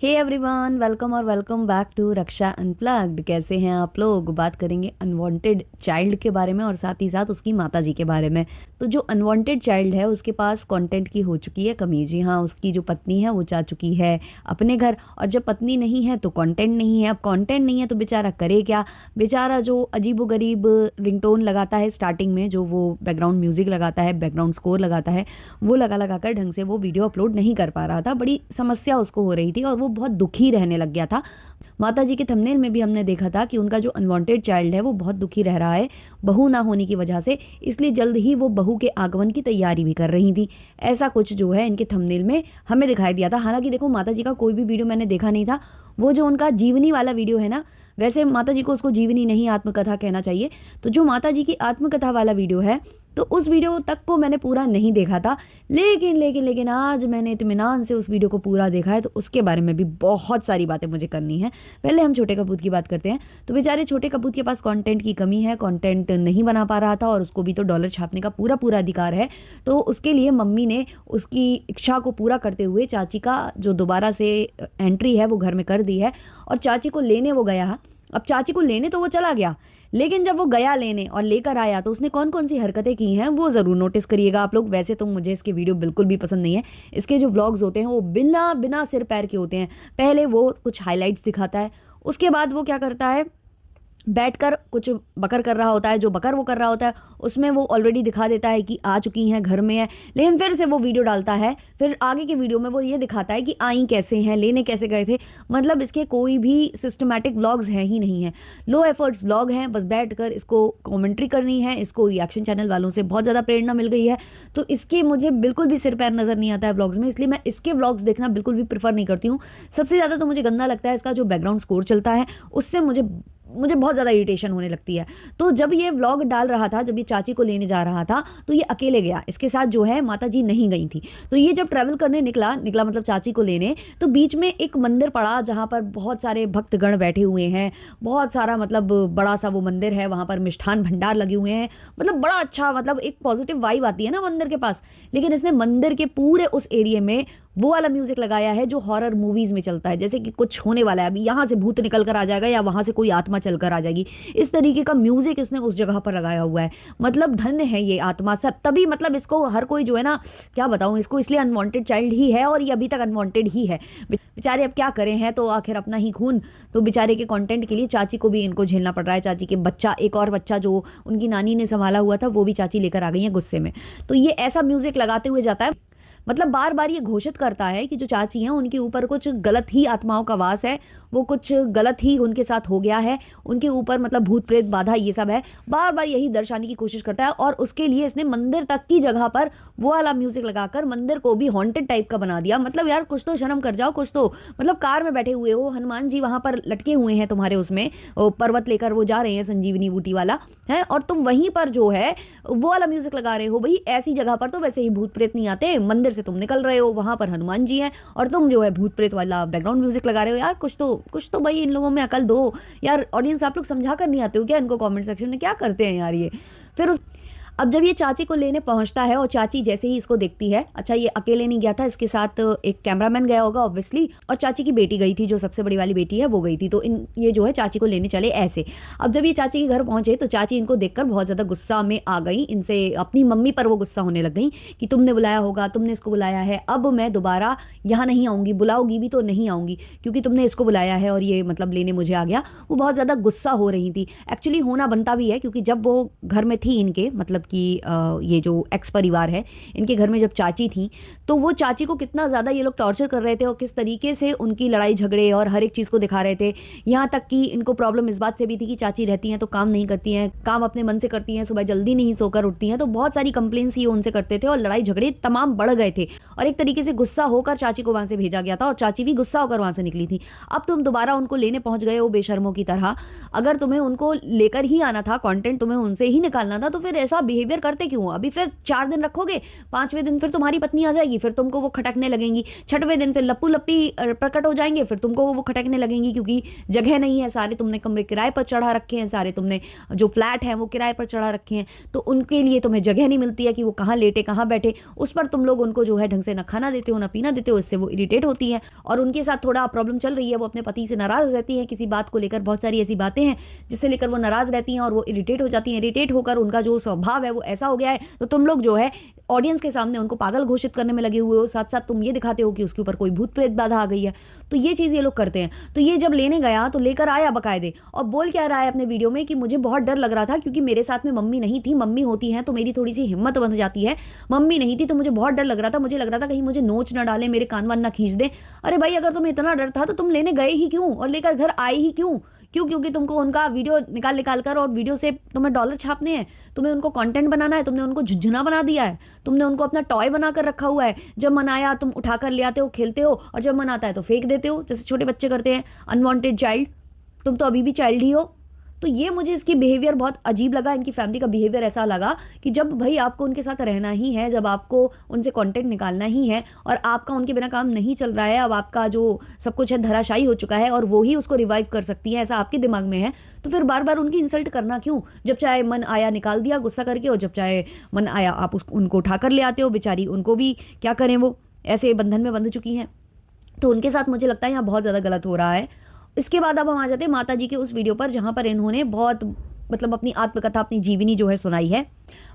हे everyone, welcome और welcome back to Raksha unplugged. कैसे हैं आप लोग। बात करेंगे अनवांटेड चाइल्ड के बारे में और साथ ही साथ उसकी माताजी के बारे में। तो जो अनवांटेड चाइल्ड है उसके पास कंटेंट की हो चुकी है कमी। जी हाँ, उसकी जो पत्नी है वो जा चुकी है अपने घर, और जब पत्नी नहीं है तो कंटेंट नहीं है। अब कंटेंट नहीं है तो बेचारा करे क्या। बेचारा जो अजीबोगरीब रिंगटोन लगाता है स्टार्टिंग में, जो वो बैकग्राउंड म्यूजिक लगाता है, बैकग्राउंड स्कोर लगाता है, वो लगा लगा कर ढंग से वो वीडियो अपलोड नहीं कर पा रहा था। बड़ी समस्या उसको हो रही थी और वो बहुत दुखी रहने लग गया था। माता जी के थंबनेल में भी हमने देखा था कि उनका जो अनवांटेड चाइल्ड है वो बहुत दुखी रह रहा है बहू ना होने की वजह से, इसलिए जल्द ही वो बहू के आगमन की तैयारी भी कर रही थी। ऐसा कुछ जो है इनके थंबनेल में हमें दिखाई दिया था। हालांकि देखो, माता जी का कोई भी वीडियो मैंने देखा नहीं था। वो जो उनका जीवनी वाला वीडियो है ना, वैसे माता जी को उसको जीवनी नहीं आत्मकथा कहना चाहिए। तो जो माता जी की आत्मकथा वाला वीडियो है, तो उस वीडियो तक को मैंने पूरा नहीं देखा था। लेकिन आज मैंने इत्मीनान से उस वीडियो को पूरा देखा है, तो उसके बारे में भी बहुत सारी बातें मुझे करनी है। पहले हम छोटे कपूत की बात करते हैं। तो बेचारे छोटे कपूत के पास कंटेंट की कमी है, कंटेंट नहीं बना पा रहा था, और उसको भी तो डॉलर छापने का पूरा पूरा अधिकार है। तो उसके लिए मम्मी ने उसकी इच्छा को पूरा करते हुए चाची का जो दोबारा से एंट्री है वो घर में कर दी है, और चाची को लेने वो गया। अब चाची को लेने तो वो चला गया, लेकिन जब वो गया लेने और लेकर आया तो उसने कौन कौन सी हरकतें की हैं वो ज़रूर नोटिस करिएगा आप लोग। वैसे तो मुझे इसके वीडियो बिल्कुल भी पसंद नहीं है। इसके जो व्लॉग्स होते हैं वो बिना बिना सिर पैर के होते हैं। पहले वो कुछ हाइलाइट्स दिखाता है, उसके बाद वो क्या करता है, बैठकर कुछ बकर कर रहा होता है। जो बकर वो कर रहा होता है उसमें वो ऑलरेडी दिखा देता है कि आ चुकी हैं, घर में है, लेकिन फिर से वो वीडियो डालता है। फिर आगे के वीडियो में वो ये दिखाता है कि आई कैसे हैं, लेने कैसे गए थे। मतलब इसके कोई भी सिस्टमैटिक व्लॉग्स हैं ही नहीं है। लो एफर्ट्स व्लॉग हैं, बस बैठकर इसको कॉमेंट्री करनी है। इसको रिएक्शन चैनल वालों से बहुत ज़्यादा प्रेरणा मिल गई है, तो इसके मुझे बिल्कुल भी सिर पैर नज़र नहीं आता है व्लॉग्स में, इसलिए मैं इसके व्लॉग्स देखना बिल्कुल भी प्रेफर नहीं करती हूँ। सबसे ज़्यादा तो मुझे गंदा लगता है इसका जो बैकग्राउंड स्कोर चलता है, उससे मुझे मुझे बहुत ज़्यादा इरिटेशन होने लगती है। तो जब ये व्लॉग डाल रहा था, जब ये चाची को लेने जा रहा था, तो ये अकेले गया। इसके साथ जो है माता जी नहीं गई थी। तो ये जब ट्रैवल करने निकला निकला मतलब चाची को लेने, तो बीच में एक मंदिर पड़ा जहाँ पर बहुत सारे भक्तगण बैठे हुए हैं। बहुत सारा मतलब बड़ा सा वो मंदिर है, वहाँ पर मिष्ठान भंडार लगे हुए हैं। मतलब बड़ा अच्छा, मतलब एक पॉजिटिव वाइब आती है ना मंदिर के पास। लेकिन इसने मंदिर के पूरे उस एरिया में वो वाला म्यूजिक लगाया है जो हॉरर मूवीज में चलता है, जैसे कि कुछ होने वाला है, अभी यहाँ से भूत निकल कर आ जाएगा या वहां से कोई आत्मा चल कर आ जाएगी। इस तरीके का म्यूजिक इसने उस जगह पर लगाया हुआ है। मतलब धन्य है ये आत्मा सब, तभी मतलब इसको हर कोई जो है ना, क्या बताऊं इसको, इसलिए अनवांटेड चाइल्ड ही है और ये अभी तक अनवांटेड ही है। बेचारे अब क्या करें, हैं तो आखिर अपना ही खून। तो बेचारे के कंटेंट के लिए चाची को भी इनको झेलना पड़ रहा है। चाची के बच्चा, एक और बच्चा जो उनकी नानी ने संभाला हुआ था, वो भी चाची लेकर आ गई है गुस्से में। तो ये ऐसा म्यूजिक लगाते हुए जाता है, मतलब बार बार ये घोषित करता है कि जो चाची हैं उनके ऊपर कुछ गलत ही आत्माओं का वास है, वो कुछ गलत ही उनके साथ हो गया है, उनके ऊपर मतलब भूत प्रेत बाधा ये सब है। बार बार यही दर्शाने की कोशिश करता है, और उसके लिए इसने मंदिर तक की जगह पर वो वाला म्यूजिक लगाकर मंदिर को भी हॉन्टेड टाइप का बना दिया। मतलब यार कुछ तो शर्म कर जाओ, कुछ तो। मतलब कार में बैठे हुए हो, हनुमान जी वहां पर लटके हुए हैं तुम्हारे उसमें, पर्वत लेकर वो जा रहे हैं, संजीवनी बूटी वाला है, और तुम वहीं पर जो है वो वाला म्यूजिक लगा रहे हो। भाई ऐसी जगह पर तो वैसे ही भूत प्रेत नहीं आते, मंदिर से तुम निकल रहे हो, वहां पर हनुमान जी हैं, और तुम जो है भूत प्रेत वाला बैकग्राउंड म्यूजिक लगा रहे हो। यार कुछ तो भाई इन लोगों में अकल दो यार। ऑडियंस आप लोग समझा कर नहीं आते हो क्या इनको? कमेंट सेक्शन में क्या करते हैं यार ये। फिर उस अब जब ये चाची को लेने पहुंचता है, और चाची जैसे ही इसको देखती है, अच्छा ये अकेले नहीं गया था, इसके साथ एक कैमरामैन गया होगा ऑब्वियसली, और चाची की बेटी गई थी, जो सबसे बड़ी वाली बेटी है वो गई थी। तो इन ये जो है चाची को लेने चले ऐसे। अब जब ये चाची के घर पहुंचे तो चाची इनको देखकर बहुत ज़्यादा गुस्सा में आ गई, इनसे अपनी मम्मी पर वो गुस्सा होने लग गई कि तुमने बुलाया होगा, तुमने इसको बुलाया है, अब मैं दोबारा यहाँ नहीं आऊँगी, बुलाओगी भी तो नहीं आऊँगी, क्योंकि तुमने इसको बुलाया है और ये मतलब लेने मुझे आ गया। वो बहुत ज़्यादा गुस्सा हो रही थी। एक्चुअली होना बनता भी है, क्योंकि जब वो घर में थी इनके, मतलब कि ये जो एक्स परिवार है इनके घर में जब चाची थी, तो वो चाची को कितना ज़्यादा ये लोग टॉर्चर कर रहे थे, और किस तरीके से उनकी लड़ाई झगड़े और हर एक चीज़ को दिखा रहे थे। यहाँ तक कि इनको प्रॉब्लम इस बात से भी थी कि चाची रहती हैं तो काम नहीं करती हैं, काम अपने मन से करती हैं, सुबह जल्दी नहीं सोकर उठती हैं। तो बहुत सारी कंप्लेंट्स ये उनसे करते थे, और लड़ाई झगड़े तमाम बढ़ गए थे, और एक तरीके से गुस्सा होकर चाची को वहाँ से भेजा गया था, और चाची भी गुस्सा होकर वहाँ से निकली थी। अब तुम दोबारा उनको लेने पहुँच गए हो बेशर्मों की तरह। अगर तुम्हें उनको लेकर ही आना था, कॉन्टेंट तुम्हें उनसे ही निकालना था, तो फिर ऐसा बिहेवियर करते क्यों हो? अभी फिर 4 दिन रखोगे, 5वें दिन फिर तुम्हारी पत्नी आ जाएगी, फिर तुमको वो खटकने लगेंगी, 6वें दिन फिर लप्पू लप्पी प्रकट हो जाएंगे, फिर तुमको वो खटकने लगेंगी, क्योंकि जगह नहीं है, सारे तुमने कमरे किराए पर चढ़ा रखे हैं, सारे तुमने जो फ्लैट हैं वो किराए पर चढ़ा रखे हैं, तो उनके लिए तुम्हें जगह नहीं मिलती है कि वो कहाँ लेटे कहाँ बैठे, उस पर तुम लोग उनको जो है ढंग से ना खाना देते हो ना पीना देते हो, इससे वो इरिटेट होती है और उनके साथ थोड़ा प्रॉब्लम चल रही है, वो अपने पति से नाराज़ रहती है किसी बात को लेकर, बहुत सारी ऐसी बातें हैं जिससे लेकर वो नाराज़ रहती हैं और वो इरिटेट हो जाती हैं, इरिटेट होकर उनका जो स्वभाव है वो ऐसा हो गया है, तो तुम लोग जो है ऑडियंस के सामने उनको पागल घोषित करने में लगे हुए हो, साथ साथ तुम ये दिखाते हो कि उसके ऊपर कोई भूत प्रेत बाधा आ गई है, तो ये चीज़ ये लोग करते हैं। तो ये जब लेने गया तो लेकर आया बकायदे, और बोल क्या रहा है अपने वीडियो में कि मुझे बहुत डर लग रहा था क्योंकि मेरे साथ में मम्मी नहीं थी, मम्मी होती हैं तो मेरी थोड़ी सी हिम्मत बन जाती है, मम्मी नहीं थी तो मुझे बहुत डर लग रहा था, मुझे लग रहा था कहीं मुझे नोच ना डाले, मेरे कान वान ना खींच दे। अरे भाई, अगर तुम्हें इतना डर था तो तुम लेने गए ही क्यों और लेकर घर आए ही क्यों? क्यों? क्योंकि तुमको उनका वीडियो निकाल निकाल कर और वीडियो से तुम्हें डॉलर छापने हैं, तुम्हें उनको कंटेंट बनाना है, तुमने उनको झुझुना बना दिया है, तुमने उनको अपना टॉय बना कर रखा हुआ है, जब मन आया तुम उठा कर ले आते हो, खेलते हो, और जब मन आता है तो फेंक देते हो, जैसे छोटे बच्चे करते हैं, अनवांटेड चाइल्ड। तुम तो अभी भी चाइल्ड ही हो। तो ये मुझे इसकी बिहेवियर बहुत अजीब लगा, इनकी फैमिली का बिहेवियर ऐसा लगा कि जब भाई आपको उनके साथ रहना ही है, जब आपको उनसे कंटेंट निकालना ही है और आपका उनके बिना काम नहीं चल रहा है, अब आपका जो सब कुछ है धराशायी हो चुका है और वो ही उसको रिवाइव कर सकती है, ऐसा आपके दिमाग में है, तो फिर बार बार उनकी इंसल्ट करना क्यों? जब चाहे मन आया निकाल दिया गुस्सा करके, और जब चाहे मन आया आप उनको उठा कर ले आते हो, बेचारी उनको भी क्या करें, वो ऐसे बंधन में बंध चुकी हैं। तो उनके साथ मुझे लगता है यहाँ बहुत ज़्यादा गलत हो रहा है। इसके बाद अब हम आ जाते हैं माता जी के उस वीडियो पर जहाँ पर इन्होंने बहुत मतलब अपनी आत्मकथा, अपनी जीवनी जो है सुनाई है।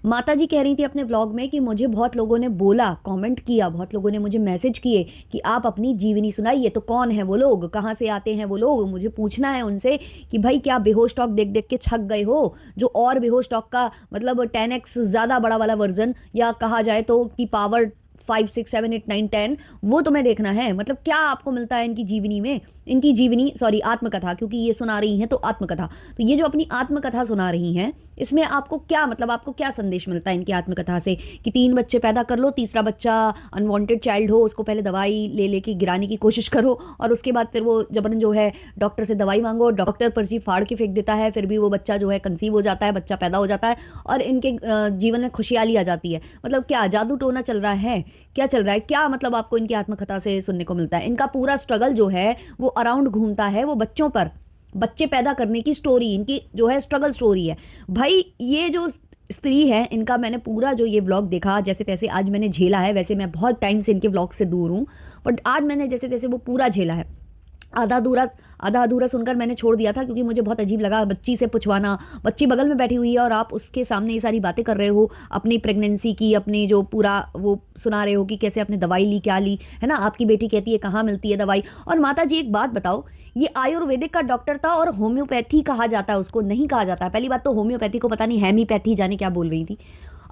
माता जी कह रही थी अपने व्लॉग में कि मुझे बहुत लोगों ने बोला, कमेंट किया, बहुत लोगों ने मुझे मैसेज किए कि आप अपनी जीवनी सुनाइए। तो कौन है वो लोग, कहाँ से आते हैं वो लोग, मुझे पूछना है उनसे कि भाई क्या बेहोश टॉक देख देख के छक गए हो, जो और बेहोश टॉक का मतलब 10x ज़्यादा बड़ा वाला वर्जन, या कहा जाए तो कि पावर 5 6 7 8 9 10, वो तुम्हें देखना है। मतलब क्या आपको मिलता है इनकी जीवनी में, इनकी जीवनी सॉरी आत्मकथा, क्योंकि ये सुना रही हैं तो आत्मकथा, तो ये जो अपनी आत्मकथा सुना रही हैं इसमें आपको क्या मतलब आपको क्या संदेश मिलता है इनकी आत्मकथा से कि 3 बच्चे पैदा कर लो, तीसरा बच्चा अनवांटेड चाइल्ड हो, उसको पहले दवाई ले लेके गिराने की कोशिश करो और उसके बाद फिर वो जबरन जो है डॉक्टर से दवाई मांगो, डॉक्टर पर्ची फाड़ के फेंक देता है, फिर भी वो बच्चा जो है कंसीव हो जाता है, बच्चा पैदा हो जाता है और इनके जीवन में खुशहाली आ जाती है। मतलब क्या जादू टोना चल रहा है, क्या चल रहा है, क्या मतलब आपको इनकी आत्मकथा से सुनने को मिलता है? इनका पूरा स्ट्रगल जो है वो अराउंड घूमता है वो बच्चों पर, बच्चे पैदा करने की स्टोरी इनकी जो है स्ट्रगल स्टोरी है। भाई ये जो स्त्री है इनका मैंने पूरा जो ये व्लॉग देखा, जैसे तैसे आज मैंने झेला है, वैसे मैं बहुत टाइम से इनके व्लॉग से दूर हूँ, बट आज मैंने जैसे तैसे वो पूरा झेला है। आधा अधूरा सुनकर मैंने छोड़ दिया था क्योंकि मुझे बहुत अजीब लगा बच्ची से पूछवाना, बच्ची बगल में बैठी हुई है और आप उसके सामने ये सारी बातें कर रहे हो अपनी प्रेगनेंसी की, अपनी जो पूरा वो सुना रहे हो कि कैसे आपने दवाई ली, क्या ली है ना, आपकी बेटी कहती है कहाँ मिलती है दवाई। और माता जी एक बात बताओ, ये आयुर्वेदिक का डॉक्टर था और होम्योपैथी कहा जाता है उसको, नहीं कहा जाता है। पहली बात तो होम्योपैथी को पता नहीं हेमीपैथी जाने क्या बोल रही थी।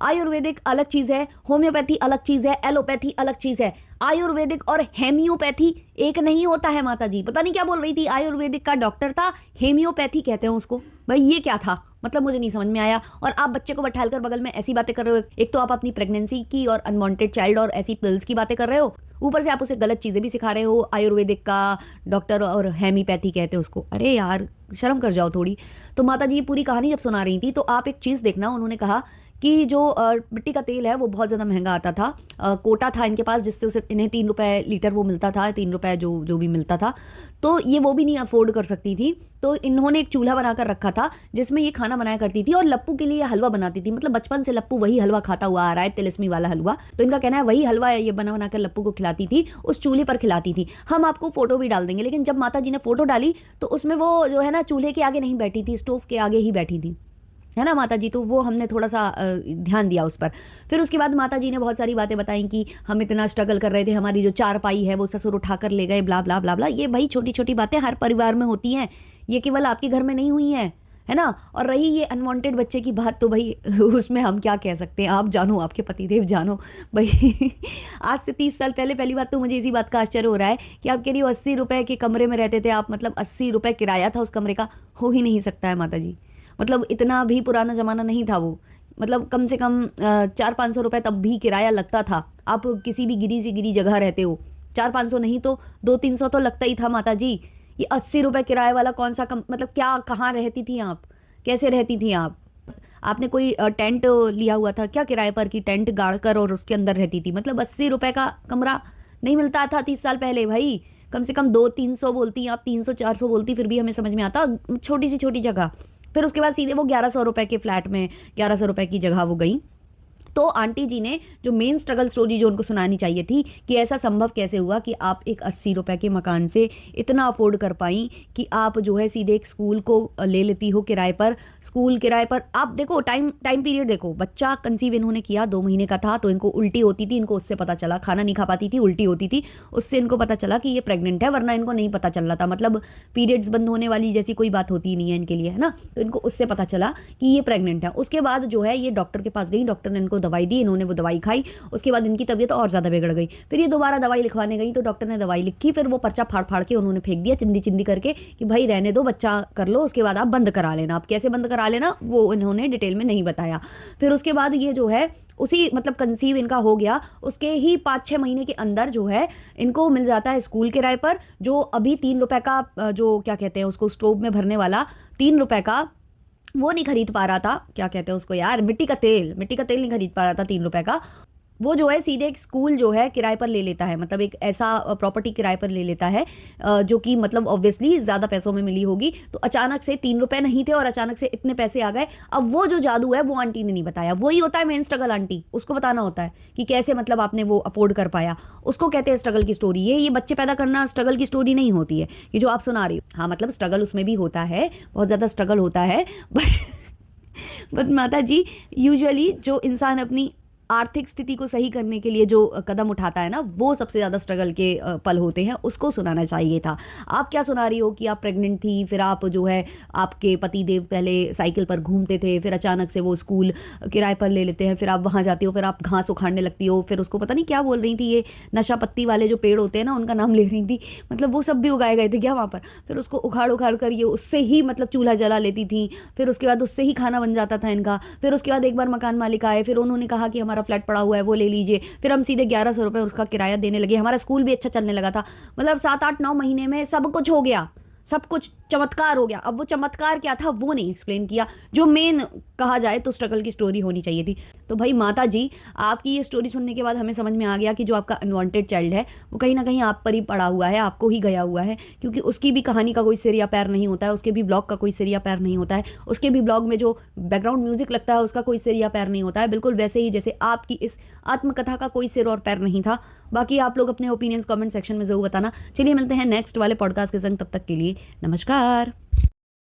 आयुर्वेदिक अलग चीज़ है, होम्योपैथी अलग चीज़ है, एलोपैथी अलग चीज़ है। आयुर्वेदिक और हेमियोपैथी एक नहीं होता है माता जी, पता नहीं क्या बोल रही थी। आयुर्वेदिक का डॉक्टर था, हेमियोपैथी कहते हैं उसको। भाई ये क्या था, मतलब मुझे नहीं समझ में आया। और आप बच्चे को बैठाकर बगल में ऐसी बातें कर रहे हो, एक तो आप अपनी प्रेगनेंसी की और अनवांटेड चाइल्ड और ऐसी पिल्स की बातें कर रहे हो, ऊपर से आप उसे गलत चीज़ें भी सिखा रहे हो। आयुर्वेदिक का डॉक्टर और हेमियोपैथी कहते हैं उसको। अरे यार शर्म कर जाओ थोड़ी। तो माता जी ये पूरी कहानी जब सुना रही थी तो आप एक चीज़ देखना, उन्होंने कहा कि जो मिट्टी का तेल है वो बहुत ज़्यादा महंगा आता था, कोटा था इनके पास जिससे उसे इन्हें 3 रुपए लीटर वो मिलता था, 3 रुपए जो जो भी मिलता था, तो ये वो भी नहीं अफोर्ड कर सकती थी। तो इन्होंने एक चूल्हा बनाकर रखा था जिसमें ये खाना बनाया करती थी और लप्पू के लिए हलवा बनाती थी। मतलब बचपन से लप्पू वही हलवा खाता हुआ आ रहा है, तिलिस्मी वाला हलवा, तो इनका कहना है वही हलवा ये बना बना कर लप्पू को खिलाती थी, उस चूल्हे पर खिलाती थी। हम आपको फोटो भी डाल देंगे। लेकिन जब माता जी ने फोटो डाली तो उसमें वो जो है ना चूल्हे के आगे नहीं बैठी थी, स्टोव के आगे ही बैठी थी, है ना माता जी। तो वो हमने थोड़ा सा ध्यान दिया उस पर। फिर उसके बाद माता जी ने बहुत सारी बातें बताई कि हम इतना स्ट्रगल कर रहे थे, हमारी जो चारपाई है वो ससुर उठा कर ले गए, ब्ला ब्ला ब्ला ब्ला। ये भाई छोटी छोटी बातें हर परिवार में होती हैं, ये केवल आपके घर में नहीं हुई हैं, है ना। और रही ये अनवांटेड बच्चे की बात, तो भाई उसमें हम क्या कह सकते हैं, आप जानो, आपके पतिदेव जानो भाई। आज से 30 साल पहले पहली बात तो मुझे इसी बात का आश्चर्य हो रहा है कि आप कह रही हो 80 रुपए के कमरे में रहते थे आप, मतलब 80 रुपए किराया था उस कमरे का। हो ही नहीं सकता है माता जी, मतलब इतना भी पुराना ज़माना नहीं था वो। मतलब कम से कम 400-500 रुपये तब भी किराया लगता था। आप किसी भी गिरी से गिरी जगह रहते हो, 400-500 नहीं तो 200-300 तो लगता ही था माता जी। ये 80 रुपये किराए वाला कौन सा मतलब क्या, कहाँ रहती थी आप, कैसे रहती थी आप? आपने कोई टेंट लिया हुआ था क्या किराए पर, कि टेंट गाड़ कर और उसके अंदर रहती थी? मतलब 80 रुपए का कमरा नहीं मिलता था 30 साल पहले भाई। कम से कम 200-300 बोलती, आप 300-400 बोलती, फिर भी हमें समझ में आता, छोटी सी छोटी जगह। फिर उसके बाद सीधे वो 1100 रुपए के फ्लैट में, 1100 रुपए की जगह वो गई। तो आंटी जी ने जो मेन स्ट्रगल स्टोरी जो उनको सुनानी चाहिए थी, कि ऐसा संभव कैसे हुआ कि आप एक 80 रुपए के मकान से इतना अफोर्ड कर पाई कि आप जो है सीधे एक स्कूल को ले लेती हो किराए पर। स्कूल किराए पर आप देखो, टाइम टाइम पीरियड देखो, बच्चा कंसीव इन्होंने किया 2 महीने का था, तो इनको उल्टी होती थी, इनको उससे पता चला, खाना नहीं खा पाती थी, उल्टी होती थी, उससे इनको पता चला कि ये प्रेग्नेंट है, वरना इनको नहीं पता चल रहा था। मतलब पीरियड्स बंद होने वाली जैसी कोई बात होती ही नहीं है इनके लिए, है ना। तो इनको उससे पता चला कि ये प्रेग्नेंट है। उसके बाद जो है ये डॉक्टर के पास गई, डॉक्टर ने इनको दवाई दी, इन्होंने वो दवाई खाई, उसके बाद इनकी तबीयत और ज़्यादा बिगड़ गई। फिर ये दोबारा दवाई लिखवाने गई, तो डॉक्टर ने दवाई लिखी, फिर वो पर्चा फाड़ फाड़ के उन्होंने फेंक दिया चिंदी चिंदी करके, कि भाई रहने दो, बच्चा कर लो, उसके बाद आप बंद करा लेना। आप कैसे बंद करा लेना वो इन्होंने डिटेल में नहीं बताया। फिर उसके बाद ये जो है उसी मतलब कंसीव इनका हो गया, उसके ही 5-6 महीने के अंदर जो है इनको मिल जाता है स्कूल किराए पर, जो अभी 3 रुपए का जो क्या कहते हैं उसको, स्टोव में भरने वाला 3 रुपए का वो नहीं खरीद पा रहा था, क्या कहते हैं उसको यार, मिट्टी का तेल नहीं खरीद पा रहा था 3 रुपए का। वो जो है सीधे एक स्कूल जो है किराए पर ले लेता है, मतलब एक ऐसा प्रॉपर्टी किराए पर ले लेता है जो कि मतलब ऑब्वियसली ज़्यादा पैसों में मिली होगी। तो अचानक से 3 रुपए नहीं थे और अचानक से इतने पैसे आ गए। अब वो जो जादू है वो आंटी ने नहीं बताया, वही होता है मेन स्ट्रगल, आंटी उसको बताना होता है कि कैसे मतलब आपने वो अफोर्ड कर पाया, उसको कहते हैं स्ट्रगल की स्टोरी। ये बच्चे पैदा करना स्ट्रगल की स्टोरी नहीं होती है, ये जो आप सुना रही हो। हाँ मतलब स्ट्रगल उसमें भी होता है, बहुत ज़्यादा स्ट्रगल होता है, बट माता जी यूजुअली जो इंसान अपनी आर्थिक स्थिति को सही करने के लिए जो कदम उठाता है ना, वो सबसे ज़्यादा स्ट्रगल के पल होते हैं, उसको सुनाना चाहिए था। आप क्या सुना रही हो कि आप प्रेग्नेंट थी, फिर आप जो है आपके पति देव पहले साइकिल पर घूमते थे, फिर अचानक से वो स्कूल किराए पर ले लेते हैं, फिर आप वहाँ जाती हो, फिर आप घास उखाड़ने लगती हो, फिर उसको पता नहीं क्या बोल रही थी, ये नशा पत्ती वाले जो पेड़ होते हैं ना उनका नाम ले रही थी, मतलब वो सब भी उगाए गए थे क्या वहाँ पर। फिर उसको उखाड़ उखाड़ कर ये उससे ही मतलब चूल्हा जला लेती थी, फिर उसके बाद उससे ही खाना बन जाता था इनका। फिर उसके बाद एक बार मकान मालिक आए, फिर उन्होंने कहा कि हमारा फ्लैट पड़ा हुआ है वो ले लीजिए, फिर हम सीधे 1100 रुपये उसका किराया देने लगे, हमारा स्कूल भी अच्छा चलने लगा था। मतलब 7-8-9 महीने में सब कुछ हो गया, सब कुछ चमत्कार हो गया। अब वो चमत्कार क्या था वो नहीं एक्सप्लेन किया, जो मेन कहा जाए तो स्ट्रगल की स्टोरी होनी चाहिए थी। तो भाई माता जी, आपकी ये स्टोरी सुनने के बाद हमें समझ में आ गया कि जो आपका अनवांटेड चाइल्ड है वो कहीं ना कहीं आप पर ही पड़ा हुआ है, आपको ही गया हुआ है, क्योंकि उसकी भी कहानी का कोई सिर या पैर नहीं होता है, उसके भी ब्लॉग का कोई सिर या पैर नहीं होता है, उसके भी ब्लॉग में जो बैकग्राउंड म्यूजिक लगता है उसका कोई सिर या पैर नहीं होता है, बिल्कुल वैसे ही जैसे आपकी इस आत्मकथा का कोई सिर और पैर नहीं था। बाकी आप लोग अपने ओपिनियंस कमेंट सेक्शन में जरूर बताना। चलिए मिलते हैं नेक्स्ट वाले पॉडकास्ट के संग, तब तक के लिए नमस्कार।